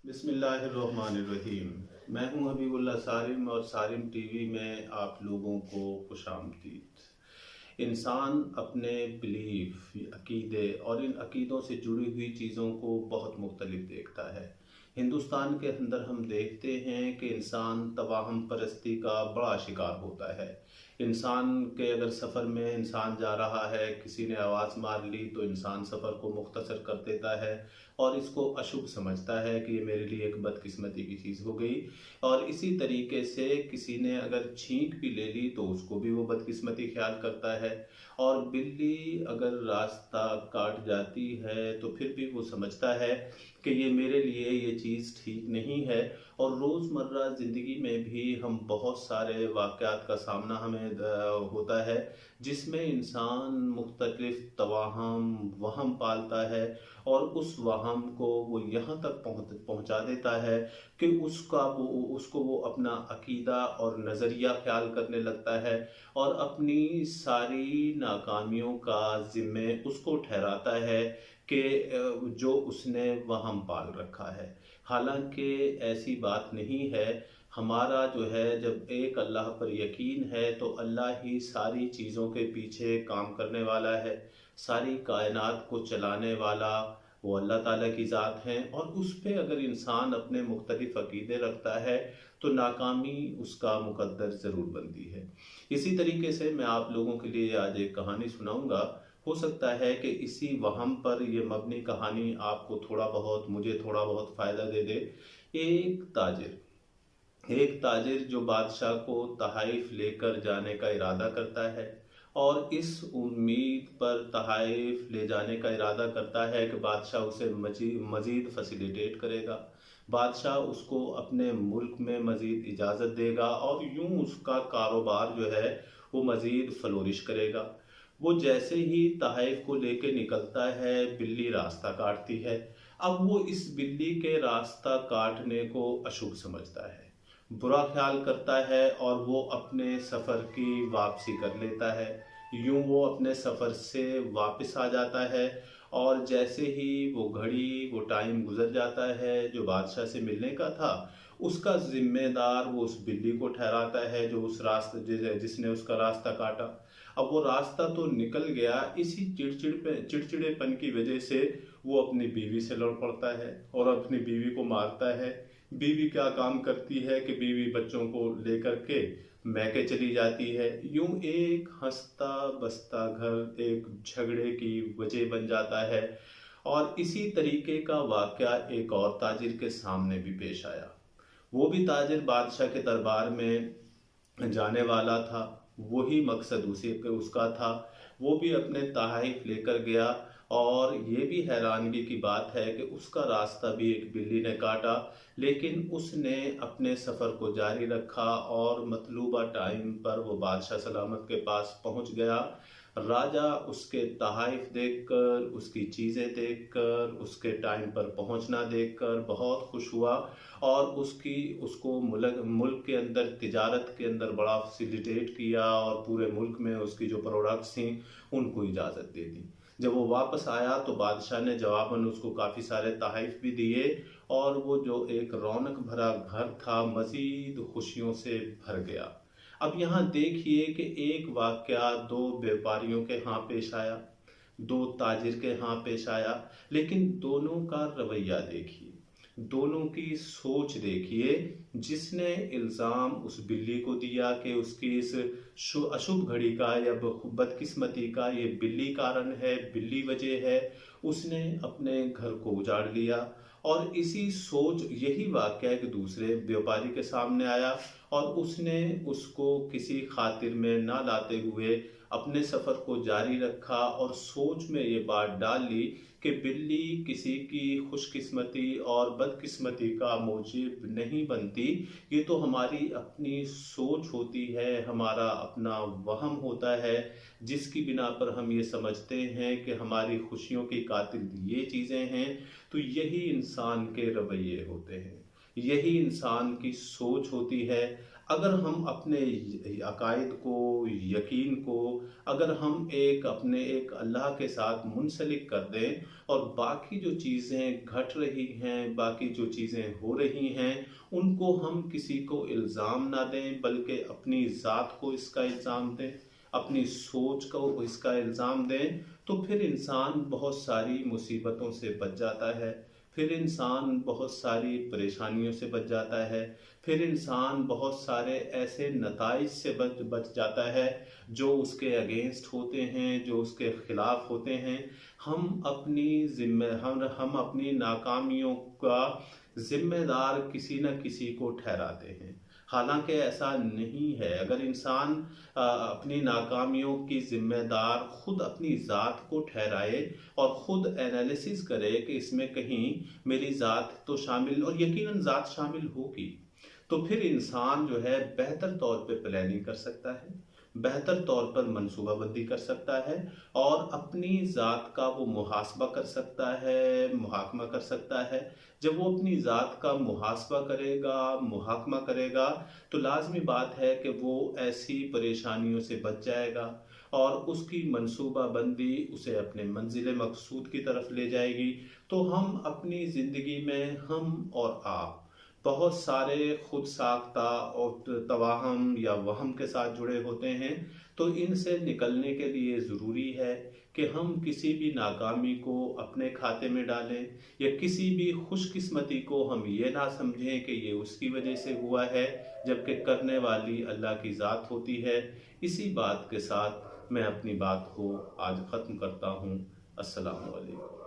बिस्मिल्लाहिर्रहमानिर्रहीम। मैं हूं हबीब उल्लाह सारिम और सारिम टीवी में आप लोगों को खुशामदीद। इंसान अपने बिलीफ, अकीदे और इन अकीदों से जुड़ी हुई चीज़ों को बहुत मुख्तलिफ देखता है। हिंदुस्तान के अंदर हम देखते हैं कि इंसान तवाहम परस्ती का बड़ा शिकार होता है। इंसान के अगर सफ़र में इंसान जा रहा है, किसी ने आवाज़ मार ली तो इंसान सफ़र को मुख्तसर कर देता है और इसको अशुभ समझता है कि ये मेरे लिए एक बदकिस्मती की चीज़ हो गई। और इसी तरीके से किसी ने अगर छींक भी ले ली तो उसको भी वो बदकिस्मती ख्याल करता है। और बिल्ली अगर रास्ता काट जाती है तो फिर भी वो समझता है कि ये मेरे लिए ये चीज़ ठीक नहीं है। और रोज़मर्रा ज़िंदगी में भी हम बहुत सारे वाक़यात का सामना हमें होता है जिसमें इंसान मुख्तलिफ़ तवाहम वहम पालता है और उस वहम को वो यहाँ तक पहुँचा देता है कि उसको वो अपना अकीदा और नज़रिया ख्याल करने लगता है और अपनी सारी नाकामियों का ज़िम्मे उसको ठहराता है कि जो उसने वहम पाल रखा है। हालांकि ऐसी बात नहीं है। हमारा जो है, जब एक अल्लाह पर यकीन है तो अल्लाह ही सारी चीज़ों के पीछे काम करने वाला है। सारी कायनात को चलाने वाला वो अल्लाह ताला की ज़ात हैं और उस पे अगर इंसान अपने मुख्तलिफ़ अक़ीदे रखता है तो नाकामी उसका मुक़द्दर ज़रूर बनती है। इसी तरीके से मैं आप लोगों के लिए आज एक कहानी सुनाऊँगा। हो सकता है कि इसी वहम पर ये मबनी कहानी आपको थोड़ा बहुत, मुझे थोड़ा बहुत फ़ायदा दे दे। एक ताजिर जो बादशाह को तहाइफ लेकर जाने का इरादा करता है और इस उम्मीद पर तहाइफ ले जाने का इरादा करता है कि बादशाह उसे मज़ीद फैसिलिटेट करेगा, बादशाह उसको अपने मुल्क में मज़ीद इजाज़त देगा और यूं उसका कारोबार जो है वो मज़ीद फ्लोरिश करेगा। वो जैसे ही तहाइफ को लेके निकलता है, बिल्ली रास्ता काटती है। अब वो इस बिल्ली के रास्ता काटने को अशुभ समझता है, बुरा ख्याल करता है और वो अपने सफ़र की वापसी कर लेता है। यूं वो अपने सफ़र से वापस आ जाता है और जैसे ही वो टाइम गुज़र जाता है जो बादशाह से मिलने का था, उसका ज़िम्मेदार वो उस बिल्ली को ठहराता है जो उस रास्ते जिसने उसका रास्ता काटा। अब वो रास्ता तो निकल गया, इसी चिड़चिड़ेपन की वजह से वो अपनी बीवी से लड़ पड़ता है और अपनी बीवी को मारता है। बीवी क्या काम करती है कि बीवी बच्चों को लेकर के मैके चली जाती है। यूं एक हंसता बसता घर एक झगड़े की वजह बन जाता है। और इसी तरीके का वाक़या एक और ताजिर के सामने भी पेश आया। वो भी ताजिर बादशाह के दरबार में जाने वाला था, वही मकसद उसी उसका था। वो भी अपने तहाइफ लेकर गया और ये भी हैरानगी की बात है कि उसका रास्ता भी एक बिल्ली ने काटा, लेकिन उसने अपने सफ़र को जारी रखा और मतलूबा टाइम पर वो बादशाह सलामत के पास पहुंच गया। राजा उसके तहाइफ देखकर, उसकी चीज़ें देखकर, उसके टाइम पर पहुंचना देखकर बहुत खुश हुआ और उसको मुल्क के अंदर, तिजारत के अंदर बड़ा फैसिलिटेट किया और पूरे मुल्क में उसकी जो प्रोडक्ट्स थी उनको इजाज़त दे दी। जब वो वापस आया तो बादशाह ने जवाबन उसको काफ़ी सारे तहाइफ भी दिए और वो जो एक रौनक भरा घर था मज़ीद खुशियों से भर गया। अब यहाँ देखिए कि एक वाक़या दो व्यापारियों के यहाँ पेश आया, दो ताजिर के यहाँ पेश आया, लेकिन दोनों का रवैया देखिए, दोनों की सोच देखिए। जिसने इल्ज़ाम उस बिल्ली को दिया कि उसकी इस अशुभ घड़ी का या बदकिस्मती का ये बिल्ली कारण है, बिल्ली वजह है, उसने अपने घर को उजाड़ लिया। और इसी सोच, यही वाक़या एक दूसरे व्यापारी के सामने आया और उसने उसको किसी खातिर में ना लाते हुए अपने सफ़र को जारी रखा और सोच में ये बात डाल ली कि बिल्ली किसी की खुशकिस्मती और बदकिस्मती का मूजिब नहीं बनती। ये तो हमारी अपनी सोच होती है, हमारा अपना वहम होता है, जिसकी बिना पर हम ये समझते हैं कि हमारी खुशियों की कातिल ये चीज़ें हैं। तो यही इंसान के रवैये होते हैं, यही इंसान की सोच होती है। अगर हम अपने अकायद को, यकीन को, अगर हम अपने एक अल्लाह के साथ मुंसलिक कर दें और बाकी जो चीज़ें घट रही हैं, बाकी जो चीज़ें हो रही हैं, उनको हम किसी को इल्ज़ाम ना दें, बल्कि अपनी ज़ात को इसका इल्ज़ाम दें, अपनी सोच को इसका इल्ज़ाम दें, तो फिर इंसान बहुत सारी मुसीबतों से बच जाता है, फिर इंसान बहुत सारी परेशानियों से बच जाता है, फिर इंसान बहुत सारे ऐसे नताइज से बच जाता है जो उसके अगेंस्ट होते हैं, जो उसके खिलाफ होते हैं। हम अपनी नाकामियों का जिम्मेदार किसी न किसी को ठहराते हैं, हालांकि ऐसा नहीं है। अगर इंसान अपनी नाकामियों की जिम्मेदार खुद अपनी ज़ात को ठहराए और ख़ुद एनालिसिस करे कि इसमें कहीं मेरी ज़ात तो शामिल, और यकीनन ज़ात शामिल होगी, तो फिर इंसान जो है बेहतर तौर पे प्लानिंग कर सकता है, बेहतर तौर पर मंसूबाबंदी कर सकता है और अपनी ज़ात का वो मुहासबा कर सकता है, मुहाकमा कर सकता है। जब वो अपनी ज़ात का मुहासबा करेगा, मुहाकमा करेगा, तो लाज़मी बात है कि वो ऐसी परेशानियों से बच जाएगा और उसकी मंसूबाबंदी उसे अपने मंजिल मकसूद की तरफ ले जाएगी। तो हम अपनी ज़िंदगी में, हम और आप, बहुत सारे खुद साख्ता और तवाहम या वहम के साथ जुड़े होते हैं। तो इनसे निकलने के लिए ज़रूरी है कि हम किसी भी नाकामी को अपने खाते में डालें या किसी भी खुशकिस्मती को हम ये ना समझें कि ये उसकी वजह से हुआ है, जबकि करने वाली अल्लाह की ज़ात होती है। इसी बात के साथ मैं अपनी बात को आज ख़त्म करता हूँ। अस्सलामु अलैकुम।